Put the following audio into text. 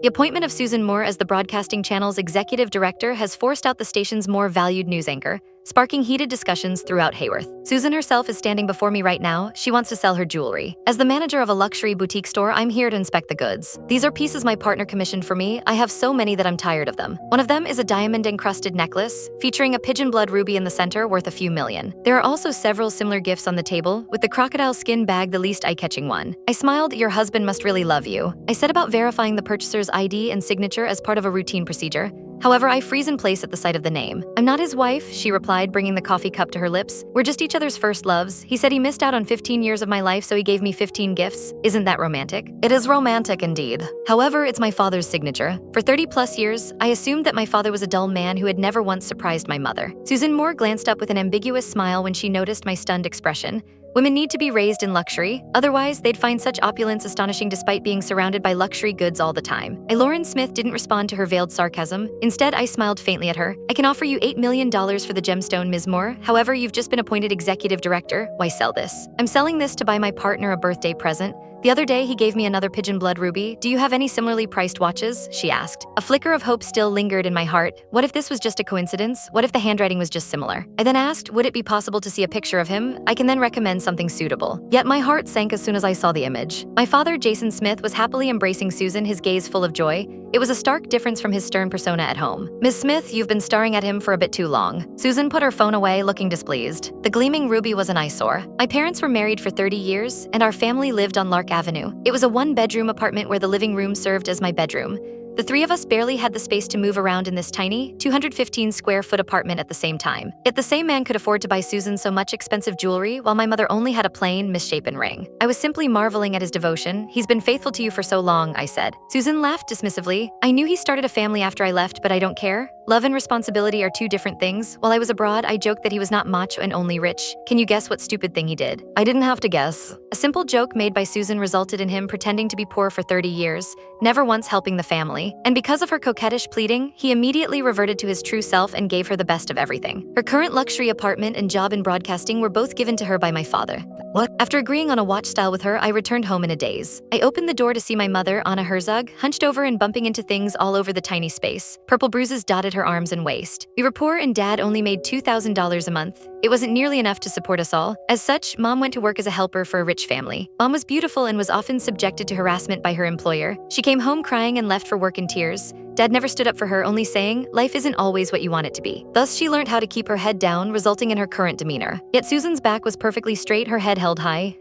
The appointment of Susan Moore as the broadcasting channel's executive director has forced out the station's more valued news anchor, sparking heated discussions throughout Hayworth. Susan herself is standing before me right now. She wants to sell her jewelry. As the manager of a luxury boutique store, I'm here to inspect the goods. These are pieces my partner commissioned for me. I have so many that I'm tired of them. One of them is a diamond-encrusted necklace, featuring a pigeon blood ruby in the center worth a few million. There are also several similar gifts on the table, with the crocodile skin bag the least eye-catching one. I smiled. Your husband must really love you. I said about verifying the purchaser's ID and signature as part of a routine procedure. However, I freeze in place at the sight of the name. I'm not his wife, she replied, bringing the coffee cup to her lips. We're just each other's first loves. He said he missed out on 15 years of my life, so he gave me 15 gifts. Isn't that romantic? It is romantic indeed. However, it's my father's signature. For 30+ years, I assumed that my father was a dull man who had never once surprised my mother. Susan Moore glanced up with an ambiguous smile when she noticed my stunned expression. Women need to be raised in luxury, otherwise they'd find such opulence astonishing despite being surrounded by luxury goods all the time. Lauren Smith didn't respond to her veiled sarcasm. Instead, I smiled faintly at her. I can offer you $8 million for the gemstone, Ms. Moore. However, you've just been appointed executive director. Why sell this? I'm selling this to buy my partner a birthday present. The other day, he gave me another pigeon blood ruby. Do you have any similarly priced watches? She asked. A flicker of hope still lingered in my heart. What if this was just a coincidence? What if the handwriting was just similar? I then asked, would it be possible to see a picture of him? I can then recommend something suitable. Yet my heart sank as soon as I saw the image. My father, Jason Smith, was happily embracing Susan, his gaze full of joy. It was a stark difference from his stern persona at home. Ms. Smith, you've been staring at him for a bit too long. Susan put her phone away, looking displeased. The gleaming ruby was an eyesore. My parents were married for 30 years, and our family lived on Lark Avenue. It was a one-bedroom apartment where the living room served as my bedroom. The three of us barely had the space to move around in this tiny, 215-square-foot apartment at the same time. Yet the same man could afford to buy Susan so much expensive jewelry, while my mother only had a plain, misshapen ring. I was simply marveling at his devotion. He's been faithful to you for so long, I said. Susan laughed dismissively. I knew he started a family after I left, but I don't care. Love and responsibility are two different things. While I was abroad, I joked that he was not macho and only rich. Can you guess what stupid thing he did? I didn't have to guess. A simple joke made by Susan resulted in him pretending to be poor for 30 years, never once helping the family. And because of her coquettish pleading, he immediately reverted to his true self and gave her the best of everything. Her current luxury apartment and job in broadcasting were both given to her by my father. What? After agreeing on a watch style with her, I returned home in a daze. I opened the door to see my mother, Anna Herzog, hunched over and bumping into things all over the tiny space. Purple bruises dotted her arms and waist. We were poor and Dad only made $2,000 a month. It wasn't nearly enough to support us all. As such, Mom went to work as a helper for a rich family. Mom was beautiful and was often subjected to harassment by her employer. She came home crying and left for work in tears. Dad never stood up for her, only saying, life isn't always what you want it to be. Thus, she learned how to keep her head down, resulting in her current demeanor. Yet Susan's back was perfectly straight, her head held high.